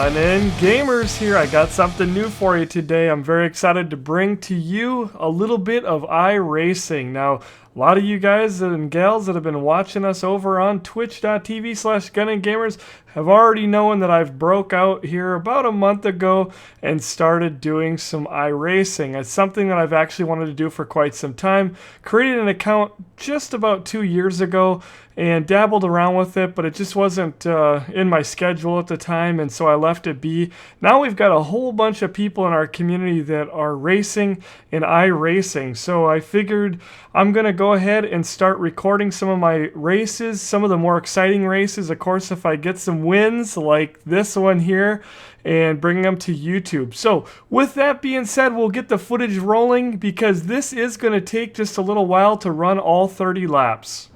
GunninGamerz here. I got something new for you today. I'm very excited to bring to you a little bit of iRacing. Now, a lot of you guys and gals that have been watching us over on twitch.tv/GunninGamerz have already known that I've broke out here about a month ago and started doing some iRacing. It's something that I've actually wanted to do for quite some time. Created an account just about 2 years ago and dabbled around with it, but it just wasn't in my schedule at the time, and so I left it be. Now we've got a whole bunch of people in our community that are racing and iRacing, so I figured I'm going to go ahead and start recording some of my races, some of the more exciting races, of course, if I get some wins like this one here, and bring them to YouTube. So with that being said, we'll get the footage rolling because this is going to take just a little while to run all 30 laps.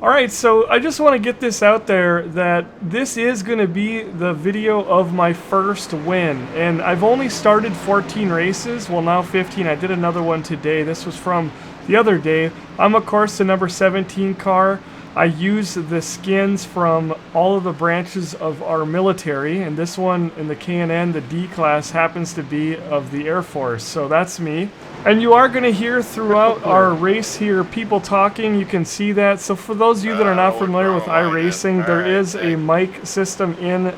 Alright, so I just want to get this out there that this is going to be the video of my first win. And I've only started 14 races, well now 15. I did another one today. This was from the other day. I'm of course the number 17 car. I use the skins from all of the branches of our military, and this one in the K&N, the D class, happens to be of the Air Force, so that's me. And you are going to hear throughout our race here people talking, you can see that. So for those of you that are not familiar with iRacing, there is a mic system in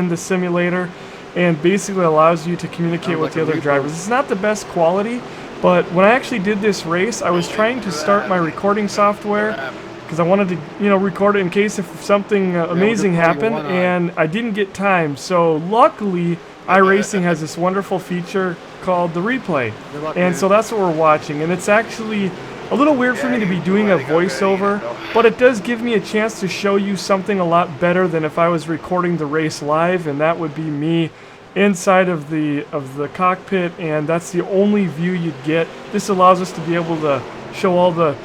the simulator, and basically allows you to communicate with the other drivers. It's not the best quality, but when I actually did this race, I was trying to start my recording software because I wanted to, record it in case if something amazing happened, and I didn't get time. So luckily, iRacing has this wonderful feature called the replay, and so that's what we're watching. And it's actually a little weird for me to be doing a voiceover, but it does give me a chance to show you something a lot better than if I was recording the race live, and that would be me inside of the cockpit, and that's the only view you'd get. This allows us to be able to show all the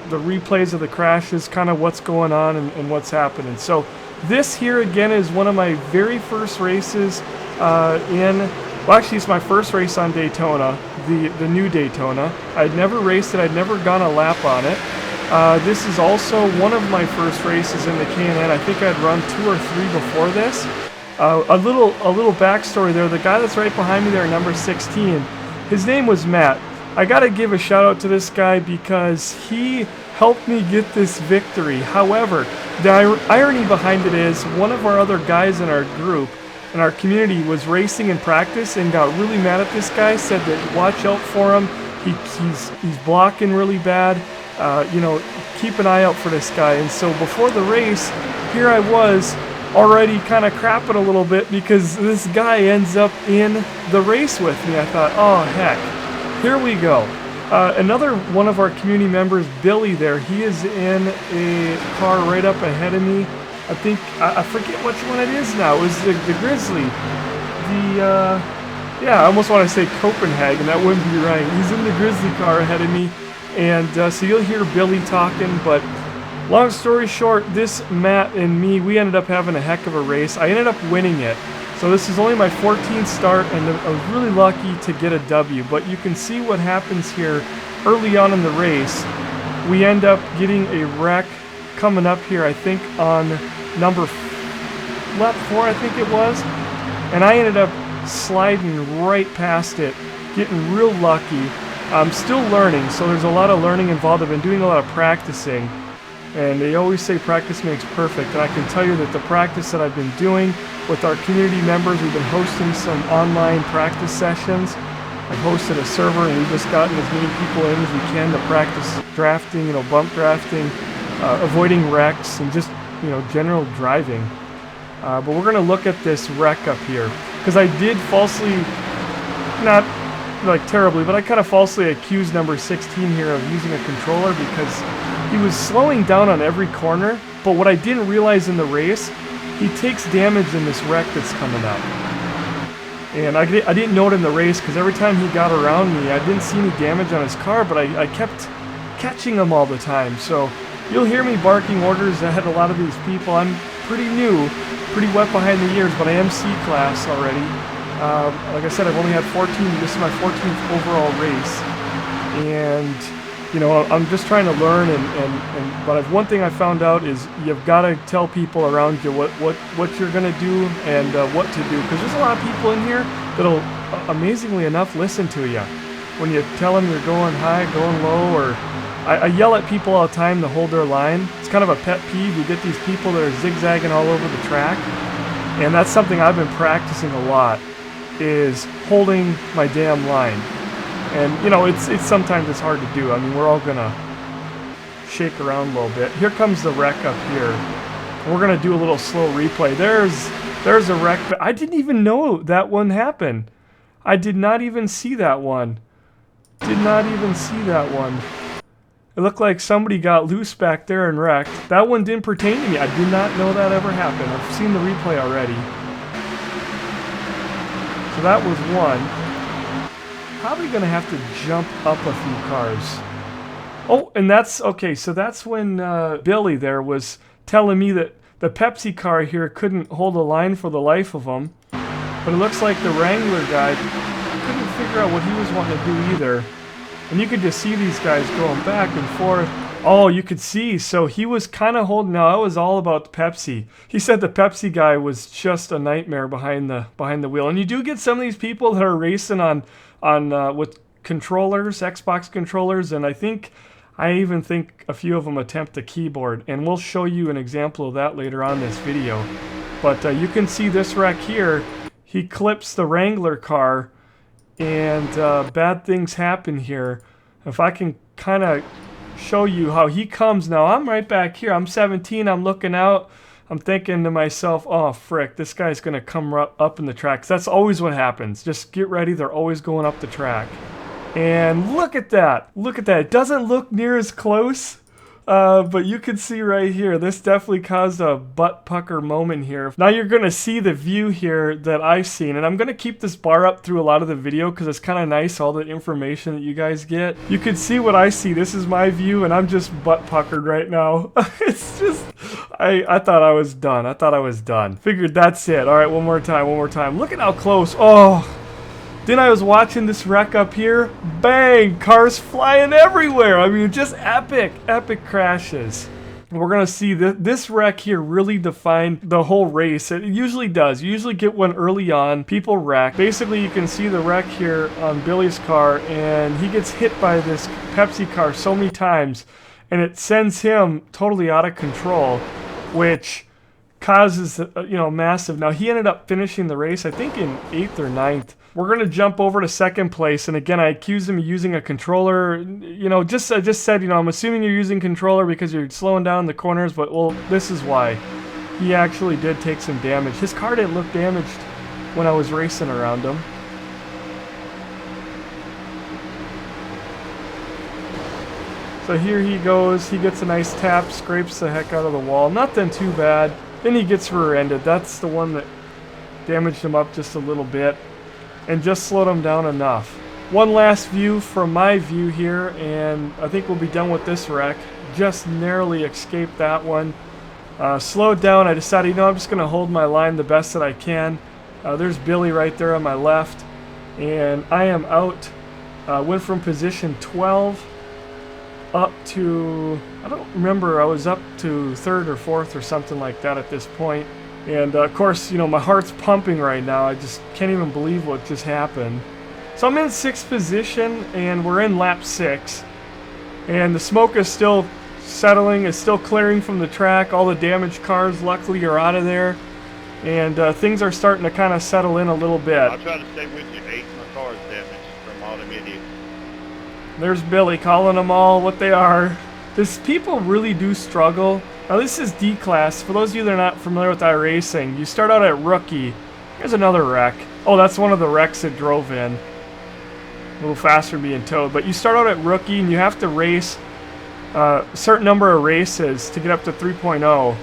replays of the crashes, kind of what's going on and what's happening. So this here again is one of my very first races well actually it's my first race on Daytona, the new Daytona. I'd never raced it, I'd never gone a lap on it. This is also one of my first races in the K&N. I think I'd run 2 or 3 before this. A little backstory there, the guy that's right behind me there, number 16, his name was Matt. I gotta give a shout out to this guy because he helped me get this victory. However, the irony behind it is one of our other guys in our group, in our community, was racing in practice and got really mad at this guy, said that watch out for him, he's blocking really bad, keep an eye out for this guy. And so before the race, here I was already kind of crapping a little bit because this guy ends up in the race with me. I thought, oh heck. Here we go. Another one of our community members, Billy there, he is in a car right up ahead of me. I think, I forget which one it is now. It was the Grizzly. Yeah, I almost want to say Copenhagen. That wouldn't be right. He's in the Grizzly car ahead of me. And so you'll hear Billy talking, but long story short, this Matt and me, we ended up having a heck of a race. I ended up winning it. So this is only my 14th start, and I was really lucky to get a W. But you can see what happens here early on in the race. We end up getting a wreck coming up here, I think on lap 4, I think it was. And I ended up sliding right past it, getting real lucky. I'm still learning, so there's a lot of learning involved. I've been doing a lot of practicing. And they always say practice makes perfect, and I can tell you that the practice that I've been doing with our community members, we've been hosting some online practice sessions. I've hosted a server, and we've just gotten as many people in as we can to practice drafting, bump drafting, avoiding wrecks, and just, general driving. But we're going to look at this wreck up here, because I did falsely, not like terribly, but I kind of falsely accused number 16 here of using a controller because he was slowing down on every corner, but what I didn't realize in the race, he takes damage in this wreck that's coming up. And I didn't know it in the race because every time he got around me, I didn't see any damage on his car, but I kept catching him all the time. So you'll hear me barking orders at a lot of these people. I'm pretty new, pretty wet behind the ears, but I am C-class already. Like I said, I've only had 14, this is my 14th overall race. And you know, I'm just trying to learn, but one thing I found out is you've got to tell people around you what you're gonna do and what to do, because there's a lot of people in here that'll, amazingly enough, listen to you when you tell them you're going high, going low, or I yell at people all the time to hold their line. It's kind of a pet peeve. You get these people that are zigzagging all over the track, and that's something I've been practicing a lot, is holding my damn line. And you know, it's sometimes it's hard to do. I mean, we're all gonna shake around a little bit. Here comes the wreck up here. We're gonna do a little slow replay. There's a wreck, but I didn't even know that one happened. I did not even see that one. Did not even see that one. It looked like somebody got loose back there and wrecked. That one didn't pertain to me. I did not know that ever happened. I've seen the replay already. So that was one. Probably gonna have to jump up a few cars. Oh, and that's, okay, so that's when Billy there was telling me that the Pepsi car here couldn't hold a line for the life of them. But it looks like the Wrangler guy couldn't figure out what he was wanting to do either. And you could just see these guys going back and forth. Oh, you could see. So he was kind of holding. No, it was all about the Pepsi. He said the Pepsi guy was just a nightmare behind the wheel. And you do get some of these people that are racing on with controllers, Xbox controllers, and I even think a few of them attempt the keyboard. And we'll show you an example of that later on in this video. But you can see this wreck here. He clips the Wrangler car, and bad things happen here. If I can kind of show you how he comes now. I'm right back here. I'm 17. I'm looking out. I'm thinking to myself, oh, frick, this guy's going to come up in the track. 'Cause that's always what happens. Just get ready. They're always going up the track. And look at that. Look at that. It doesn't look near as close. But you can see right here, this definitely caused a butt pucker moment here. Now you're going to see the view here that I've seen, and I'm going to keep this bar up through a lot of the video because it's kind of nice, all the information that you guys get. You can see what I see. This is my view, and I'm just butt puckered right now. It's just, I thought I was done. I thought I was done. Figured that's it. All right, one more time, one more time. Look at how close. Oh. Then I was watching this wreck up here. Bang! Cars flying everywhere. I mean, just epic, epic crashes. We're going to see that this wreck here really defined the whole race. It usually does. You usually get one early on. People wreck. Basically, you can see the wreck here on Billy's car, and he gets hit by this Pepsi car so many times, and it sends him totally out of control, which causes, you know, massive. Now, he ended up finishing the race, I think, in 8th or 9th. We're going to jump over to 2nd place, and again, I accused him of using a controller. You know, I just said, you know, I'm assuming you're using controller because you're slowing down the corners, but, well, this is why. He actually did take some damage. His car didn't look damaged when I was racing around him. So here he goes. He gets a nice tap, scrapes the heck out of the wall. Nothing too bad. Then he gets rear-ended. That's the one that damaged him up just a little bit and just slowed him down enough. One last view from my view here, and I think we'll be done with this wreck. Just narrowly escaped that one. Slowed down. I decided, you know, I'm just going to hold my line the best that I can. There's Billy right there on my left, and I am out. Went from position 12 up to, I don't remember, I was up to 3rd or 4th or something like that at this point. And of course, you know, my heart's pumping right now. I just can't even believe what just happened. So I'm in 6th position, and we're in lap 6. And the smoke is still settling, it's still clearing from the track. All the damaged cars, luckily, are out of there. And things are starting to kind of settle in a little bit. I'll try to stay with you. 8 of my cars damaged from all them idiots. There's Billy calling them all what they are. These people really do struggle. Now this is D-Class. For those of you that are not familiar with iRacing, you start out at Rookie. Here's another wreck. Oh, that's one of the wrecks that drove in. A little faster being towed. But you start out at Rookie, and you have to race a certain number of races to get up to 3.0.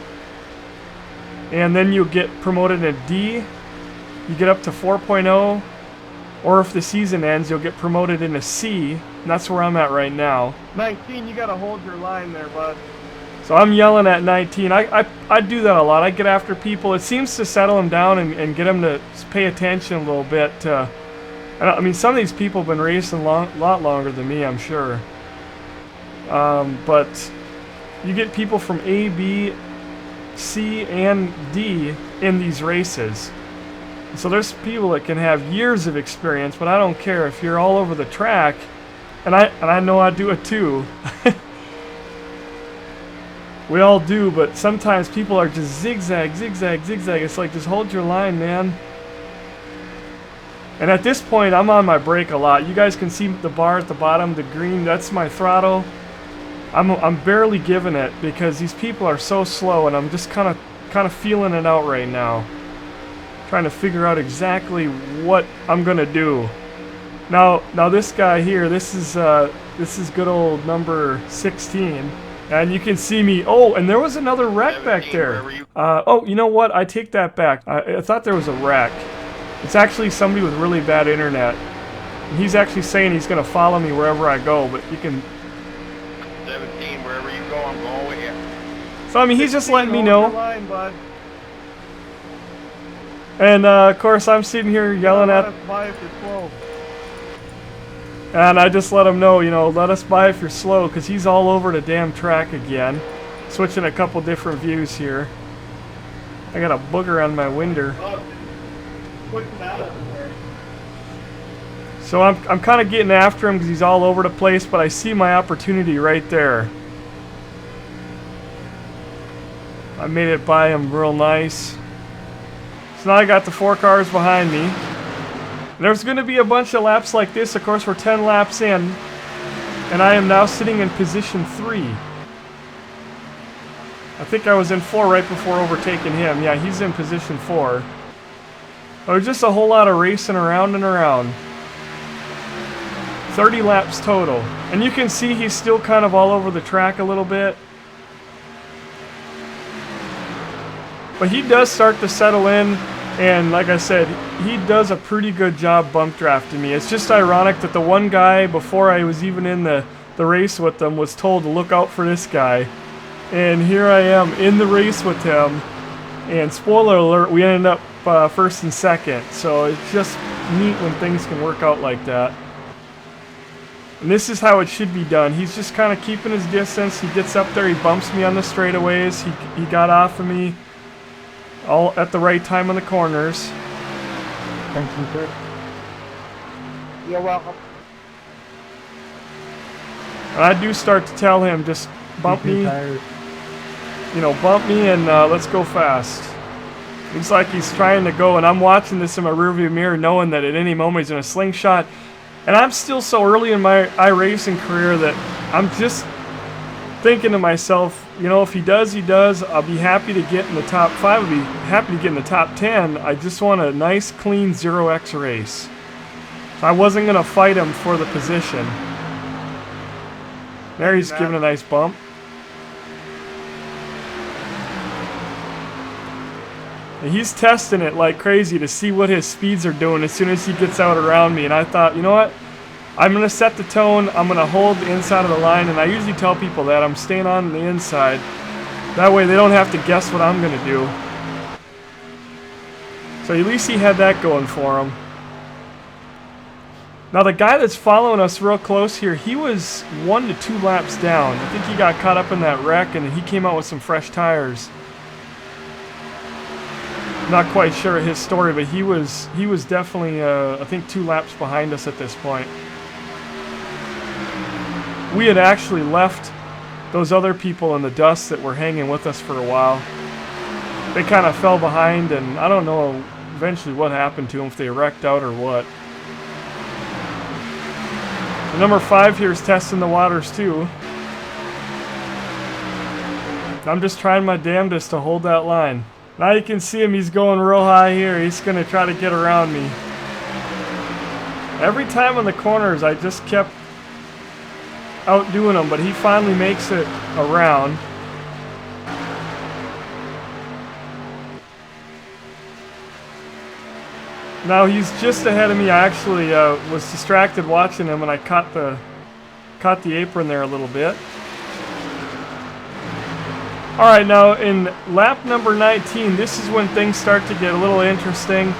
And then you get promoted to D. You get up to 4.0. Or if the season ends, you'll get promoted into C. And that's where I'm at right now. 19, you gotta hold your line there, bud. So I'm yelling at 19. I do that a lot. I get after people. It seems to settle them down and get them to pay attention a little bit. I mean, some of these people have been racing a lot longer than me, I'm sure. But you get people from A, B, C, and D in these races. So there's people that can have years of experience, but I don't care if you're all over the track, and I know I do it too. We all do, but sometimes people are just zigzag, zigzag, zigzag. It's like, just hold your line, man. And at this point, I'm on my brake a lot. You guys can see the bar at the bottom, the green, that's my throttle. I'm barely giving it because these people are so slow, and I'm just kind of feeling it out right now. Trying to figure out exactly what I'm gonna do. Now this guy here, this is good old number 16, and you can see me. Oh, and there was another wreck back there. Oh, you know what? I take that back. I thought there was a wreck. It's actually somebody with really bad internet. And he's actually saying he's gonna follow me wherever I go, but you can. 17, wherever you go, I'm going with you. So I mean, he's just letting me know. Line, bud. And of course, I'm sitting here yelling at. And I just let him know, you know, let us by if you're slow, because he's all over the damn track again. Switching a couple different views here. I got a booger on my window. So I'm kind of getting after him because he's all over the place, but I see my opportunity right there. I made it by him real nice. So now I got the 4 cars behind me. There's going to be a bunch of laps like this. Of course, we're 10 laps in, and I am now sitting in position 3. I think I was in 4 right before overtaking him. Yeah, he's in position 4. There's just a whole lot of racing around and around. 30 laps total. And you can see he's still kind of all over the track a little bit. But he does start to settle in, and like I said, he does a pretty good job bump drafting me. It's just ironic that the one guy, before I was even in the race with them, was told to look out for this guy. And here I am in the race with him, and spoiler alert, we ended up first and second. So it's just neat when things can work out like that. And this is how it should be done. He's just kind of keeping his distance. He gets up there, he bumps me on the straightaways. He got off of me all at the right time on the corners. Thank you, sir. You're welcome. And I do start to tell him, just bump me, you know, bump me, and let's go fast. Looks like he's trying to go, and I'm watching this in my rearview mirror, knowing that at any moment he's in a slingshot. And I'm still so early in my iRacing career that I'm just thinking to myself, you know, if he does, he does. I'll be happy to get in the top 5. I'll be happy to get in the top 10. I just want a nice, clean 0x race. So I wasn't going to fight him for the position. There he's giving a nice bump. And he's testing it like crazy to see what his speeds are doing as soon as he gets out around me. And I thought, you know what? I'm going to set the tone. I'm going to hold the inside of the line. And I usually tell people that I'm staying on the inside. That way they don't have to guess what I'm going to do. So at least he had that going for him. Now the guy that's following us real close here, he was 1 to 2 laps down. I think he got caught up in that wreck, and he came out with some fresh tires. Not quite sure of his story, but he was definitely I think 2 laps behind us at this point. We had actually left those other people in the dust that were hanging with us for a while. They kind of fell behind, and I don't know eventually what happened to them, if they wrecked out or what. The number 5 here is testing the waters too. I'm just trying my damnedest to hold that line. Now you can see him, he's going real high here. He's going to try to get around me. Every time in the corners I just kept outdoing him, but he finally makes it around. Now he's just ahead of me. I actually was distracted watching him, and I caught the apron there a little bit. Alright, now in lap number 19, this is when things start to get a little interesting,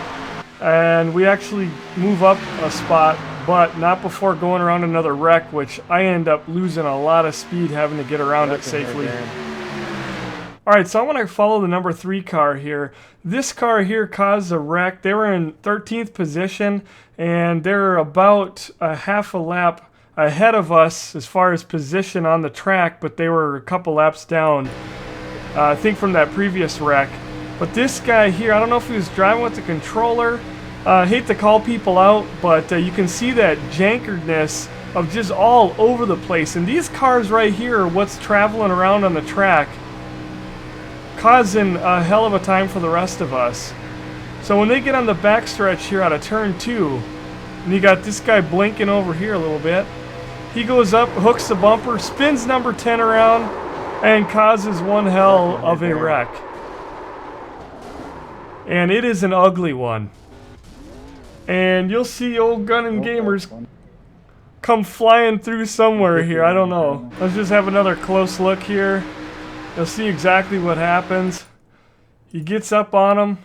and we actually move up a spot but not before going around another wreck, which I end up losing a lot of speed having to get around it safely. Alright, so I want to follow the number 3 car here. This car here caused a wreck. They were in 13th position, and they're about a half a lap ahead of us as far as position on the track, but they were a couple laps down, I think, from that previous wreck. But this guy here, I don't know if he was driving with the controller. I hate to call people out, but you can see that jankeredness of just all over the place. And these cars right here are what's traveling around on the track, causing a hell of a time for the rest of us. So when they get on the backstretch here out of turn 2, and you got this guy blinking over here a little bit, he goes up, hooks the bumper, spins number 10 around, and causes one hell of a wreck. And it is an ugly one. And you'll see old GunninGamerz come flying through somewhere here. I don't know. Let's just have another close look here. You'll see exactly what happens. He gets up on him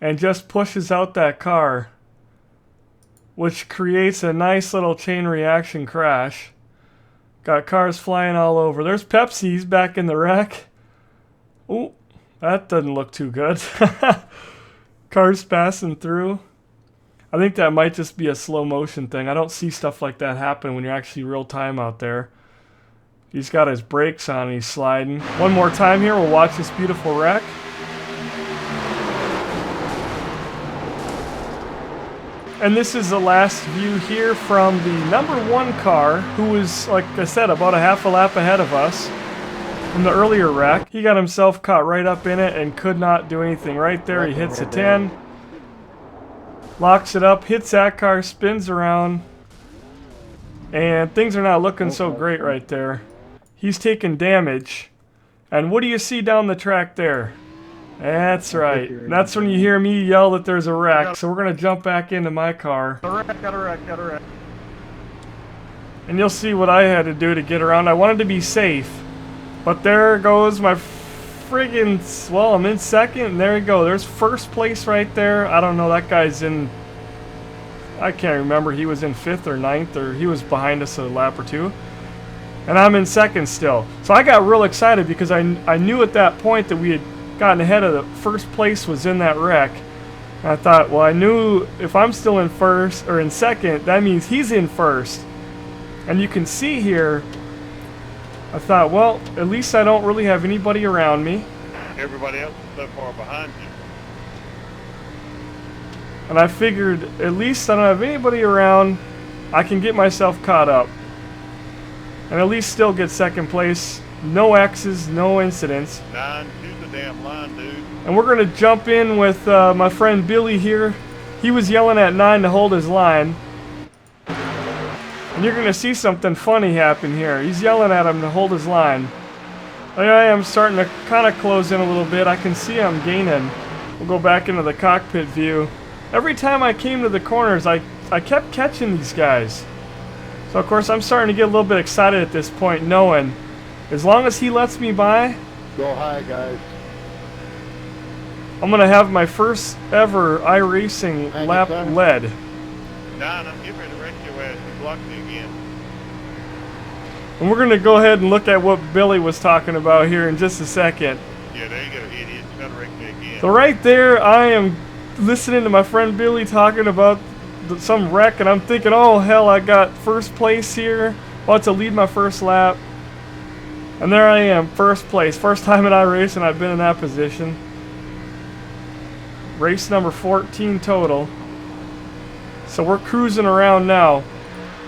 and just pushes out that car, which creates a nice little chain reaction crash. Got cars flying all over. There's Pepsi. He's back in the wreck. Ooh, that doesn't look too good. Cars passing through. I think that might just be a slow motion thing. I don't see stuff like that happen when you're actually real time out there. He's got his brakes on and he's sliding. One more time here, we'll watch this beautiful wreck. And this is the last view here from the number 1 car, who was, like I said, about a half a lap ahead of us from the earlier wreck. He got himself caught right up in it and could not do anything. Right there, he hits a 10. Locks it up, hits that car, spins around, and things are not looking so great right there. He's taking damage. And what do you see down the track there? That's right. That's when you hear me yell that there's a wreck. So we're going to jump back into my car. Got a wreck. And you'll see what I had to do to get around. I wanted to be safe. But there goes my friggin', well, I'm in second, and there you go. There's first place right there. I don't know, that guy's in, I can't remember, he was in 5th or 9th, or he was behind us a lap or 2. And I'm in second still. So I got real excited because I knew at that point that we had gotten ahead of the first place was in that wreck. And I thought, well, I knew if I'm still in first, or in second, that means he's in first. And you can see here, I thought, well, at least I don't really have anybody around me. Everybody else is so far behind you. And I figured, at least I don't have anybody around, I can get myself caught up. And at least still get second place. No X's, no incidents. 9 to the damn line, dude. And we're going to jump in with my friend Billy here. He was yelling at 9 to hold his line. And you're going to see something funny happen here. He's yelling at him to hold his line. There I am starting to kind of close in a little bit. I can see I'm gaining. We'll go back into the cockpit view. Every time I came to the corners, I kept catching these guys. So of course I'm starting to get a little bit excited at this point, knowing as long as he lets me by, Go high, guys. I'm going to have my first ever iRacing Thank lap you, sir. led. 9, I'm getting ready to wreck your ass. You blocked me again. And we're going to go ahead and look at what Billy was talking about here in just a second. Yeah, there you go, idiot. You gotta wreck me again. So right there, I am listening to my friend Billy talking about some wreck, and I'm thinking, oh hell, I got first place here. About to lead my first lap. And there I am, first place. First time in iRacing I've been in that position. Race number 14 total. So we're cruising around now.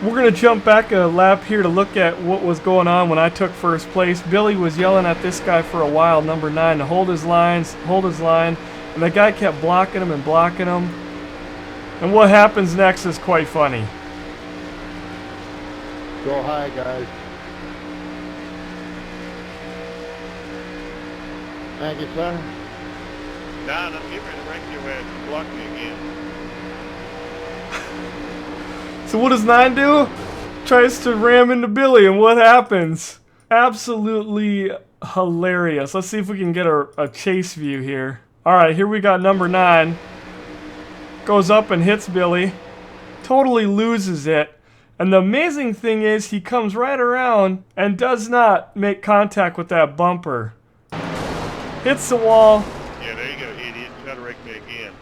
We're going to jump back a lap here to look at what was going on when I took first place. Billy was yelling at this guy for a while, number 9, to hold his line. And the guy kept blocking him and blocking him. And what happens next is quite funny. Go high, guys. Thank you, sir. 9, I'm getting ready to wreck your ass. You blocked me again. So what does 9 do? Tries to ram into Billy, and what happens? Absolutely hilarious. Let's see if we can get a chase view here. Alright, here we got number 9. Goes up and hits Billy. Totally loses it. And the amazing thing is he comes right around and does not make contact with that bumper. Hits the wall. Yeah, there you go, idiot. Try to wreck me again.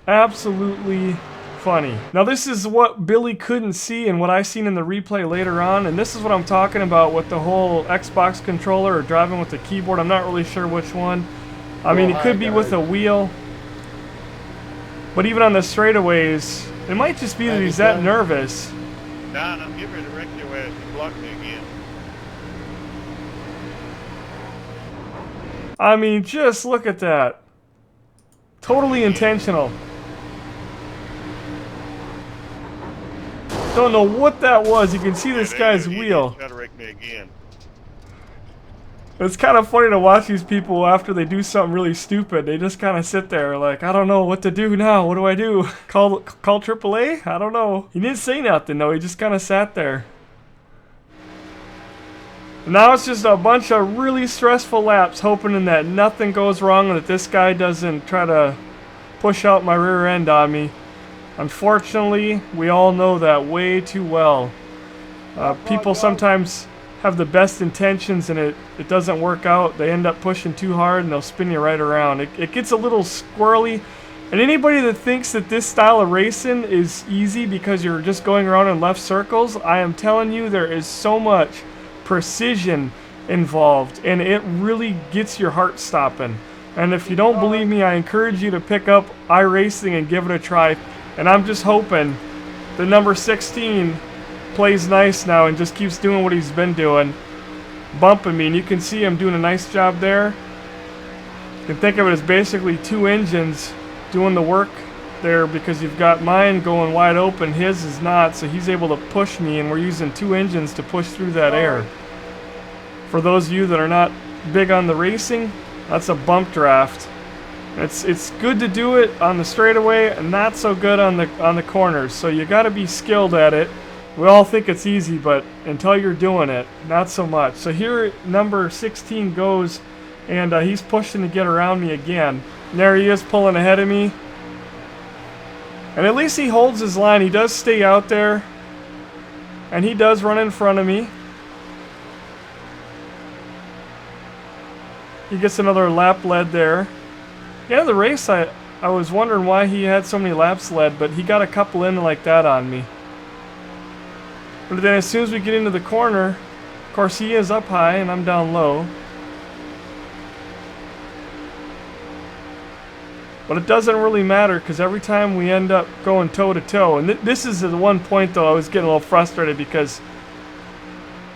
Absolutely funny. Now this is what Billy couldn't see and what I seen in the replay later on, and this is what I'm talking about with the whole Xbox controller or driving with the keyboard. I'm not really sure which one. I mean, it could be with a wheel. But even on the straightaways, it might just be that he's that nervous. Don, I'm getting ready to wreck your ass. You blocked me again. I mean, just look at that. Totally intentional. Don't know what that was. You can see this guy's wheel. Try to wreck me again. It's kind of funny to watch these people after they do something really stupid. They just kind of sit there like, I don't know what to do now. What do I do? Call AAA? I don't know. He didn't say nothing though. He just kind of sat there. Now it's just a bunch of really stressful laps, hoping that nothing goes wrong and that this guy doesn't try to push out my rear end on me. Unfortunately, we all know that way too well. People sometimes have the best intentions and it doesn't work out. They end up pushing too hard and they'll spin you right around. It gets a little squirrely. And anybody that thinks that this style of racing is easy because you're just going around in left circles, I am telling you there is so much precision involved and it really gets your heart stopping. And if you don't believe me, I encourage you to pick up iRacing and give it a try. And I'm just hoping the number 16 plays nice now and just keeps doing what he's been doing, bumping me. And you can see him doing a nice job there. You can think of it as basically two engines doing the work there because you've got mine going wide open, his is not, so he's able to push me, and we're using two engines to push through that air. For those of you that are not big on the racing, that's a bump draft. It's good to do it on the straightaway and not so good on the corners, so you got to be skilled at it. We all think it's easy, but until you're doing it, not so much. So here number 16 goes, and he's pushing to get around me again. And there he is pulling ahead of me. And at least he holds his line. He does stay out there, and he does run in front of me. He gets another lap led there. Yeah, the race, I was wondering why he had so many laps led, but he got a couple in like that on me. But then as soon as we get into the corner, of course he is up high and I'm down low. But it doesn't really matter because every time we end up going toe to toe, and this is the one point though I was getting a little frustrated because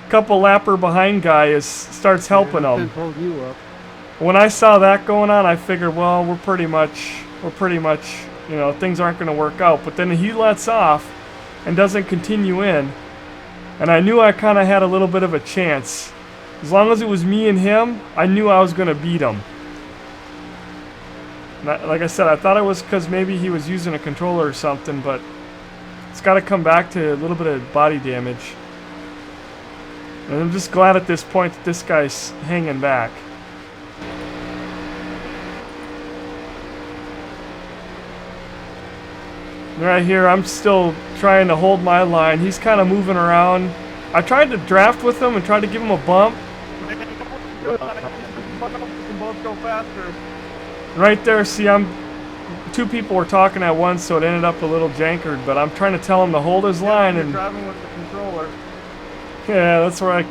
a couple lapper behind guy starts helping him. When I saw that going on, I figured, well, we're pretty much, you know, things aren't going to work out. But then he lets off and doesn't continue in. And I knew I kind of had a little bit of a chance. As long as it was me and him, I knew I was going to beat him. Like I said, I thought it was because maybe he was using a controller or something, but it's got to come back to a little bit of body damage. And I'm just glad at this point that this guy's hanging back. Right here, I'm still trying to hold my line. He's kind of moving around. I tried to draft with him and tried to give him a bump. Right there, see, two people were talking at once, so it ended up a little jankered, but I'm trying to tell him to hold his line. And driving with the controller. Yeah, that's where I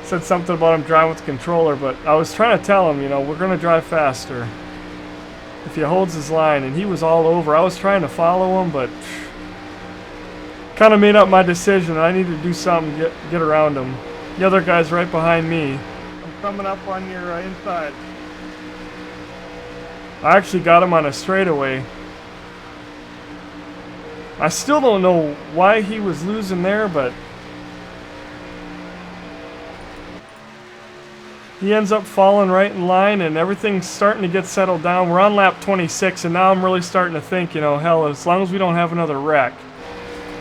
said something about him driving with the controller, but I was trying to tell him, you know, we're going to drive faster if he holds his line, and he was all over. I was trying to follow him, but kind of made up my decision. I needed to do something to get around him. The other guy's right behind me. I'm coming up on your inside. I actually got him on a straightaway. I still don't know why he was losing there, but he ends up falling right in line, and everything's starting to get settled down. We're on lap 26, and now I'm really starting to think, you know, hell, as long as we don't have another wreck.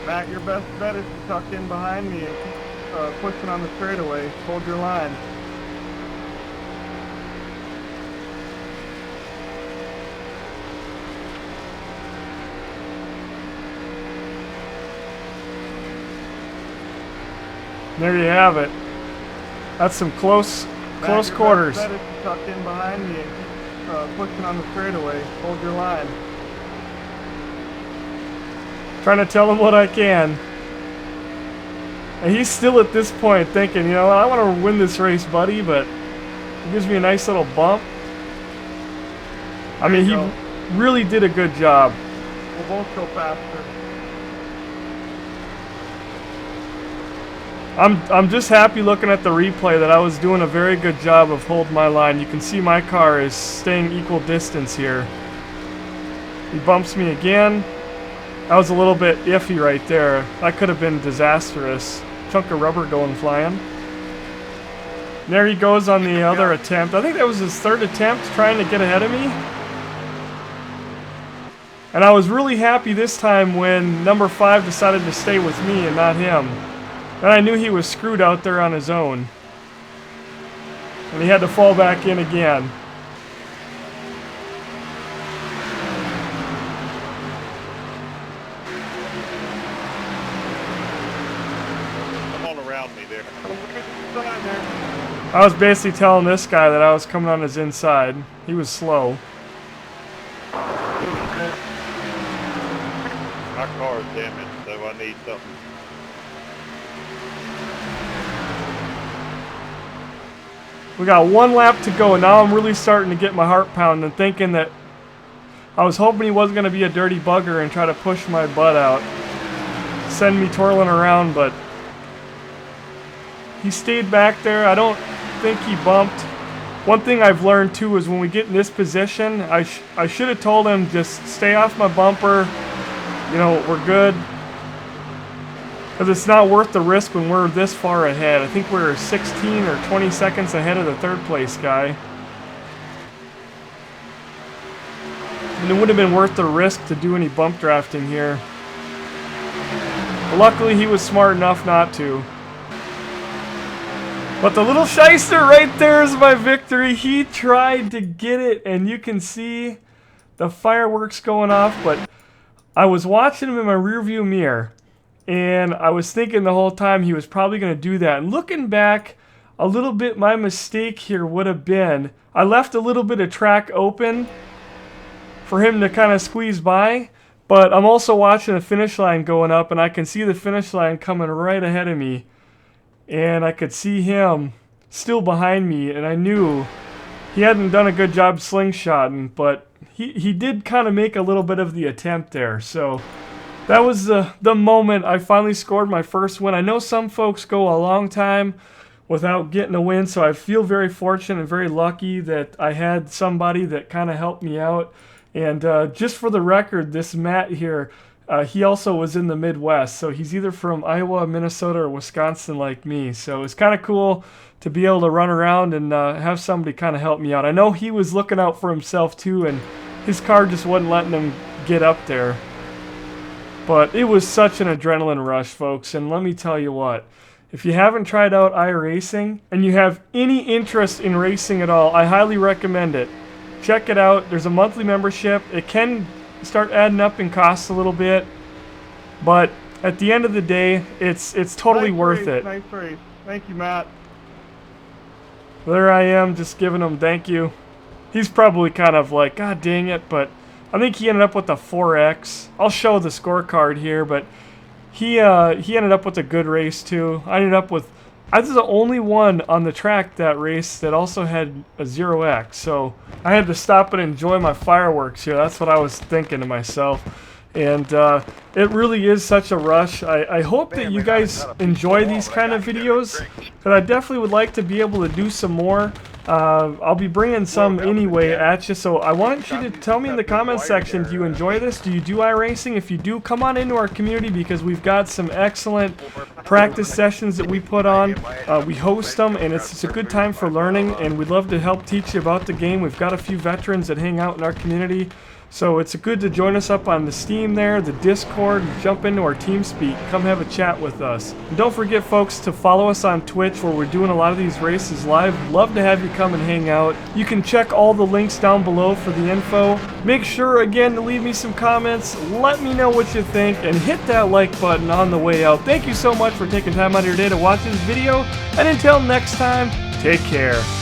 Matt, your best bet is to tuck in behind me and keep pushing on the straightaway. Hold your line. There you have it. That's some close quarters. Better to tuck in behind me and keep pushing on the straightaway. Hold your line. Trying to tell him what I can. And he's still at this point thinking, you know, I want to win this race, buddy, but it gives me a nice little bump. I mean, he really did a good job. We'll both go faster. I'm just happy looking at the replay that I was doing a very good job of holding my line. You can see my car is staying equal distance here. He bumps me again. That was a little bit iffy right there. That could have been disastrous. Chunk of rubber going flying. There he goes on the other attempt. I think that was his third attempt trying to get ahead of me. And I was really happy this time when number 5 decided to stay with me and not him. And I knew he was screwed out there on his own. And he had to fall back in again. Come on around me there. I was basically telling this guy that I was coming on his inside. He was slow. My car is damaged, so I need something. We got one lap to go, and now I'm really starting to get my heart pounding, thinking that I was hoping he wasn't going to be a dirty bugger and try to push my butt out, send me twirling around, but he stayed back there. I don't think he bumped. One thing I've learned too is when we get in this position, I should have told him just stay off my bumper. You know, we're good. Because it's not worth the risk when we're this far ahead. I think we're 16 or 20 seconds ahead of the third place guy. And it would have been worth the risk to do any bump drafting here. But luckily he was smart enough not to. But the little shyster right there is my victory. He tried to get it, and you can see the fireworks going off, but I was watching him in my rearview mirror. And I was thinking the whole time he was probably going to do that. And looking back, a little bit my mistake here would have been, I left a little bit of track open for him to kind of squeeze by. But I'm also watching the finish line going up, and I can see the finish line coming right ahead of me. And I could see him still behind me, and I knew he hadn't done a good job slingshotting, but he did kind of make a little bit of the attempt there. So that was the moment I finally scored my first win. I know some folks go a long time without getting a win, so I feel very fortunate and very lucky that I had somebody that kind of helped me out. And just for the record, this Matt here, he also was in the Midwest, so he's either from Iowa, Minnesota, or Wisconsin like me. So it's kind of cool to be able to run around and have somebody kind of help me out. I know he was looking out for himself too, and his car just wasn't letting him get up there. But it was such an adrenaline rush, folks, and let me tell you what. If you haven't tried out iRacing and you have any interest in racing at all, I highly recommend it. Check it out. There's a monthly membership. It can start adding up in costs a little bit, but at the end of the day, it's totally worth it. Nice race. Thank you, Matt. There I am, just giving him thank you. He's probably kind of like, God dang it, but I think he ended up with a 4X. I'll show the scorecard here, but he ended up with a good race too. I was the only one on the track that race that also had a 0X, so I had to stop and enjoy my fireworks here. That's what I was thinking to myself. And it really is such a rush. I hope that you guys enjoy these kind of videos, because I definitely would like to be able to do some more. I'll be bringing some anyway at you, so I want you to tell me in the comments section, do you enjoy this? Do you do iRacing? If you do, come on into our community, because we've got some excellent practice sessions that we put on. We host them, and it's a good time for learning, and we'd love to help teach you about the game. We've got a few veterans that hang out in our community. So it's good to join us up on the Steam there, the Discord, jump into our TeamSpeak, come have a chat with us. And don't forget, folks, to follow us on Twitch where we're doing a lot of these races live. Love to have you come and hang out. You can check all the links down below for the info. Make sure, again, to leave me some comments. Let me know what you think and hit that like button on the way out. Thank you so much for taking time out of your day to watch this video. And until next time, take care.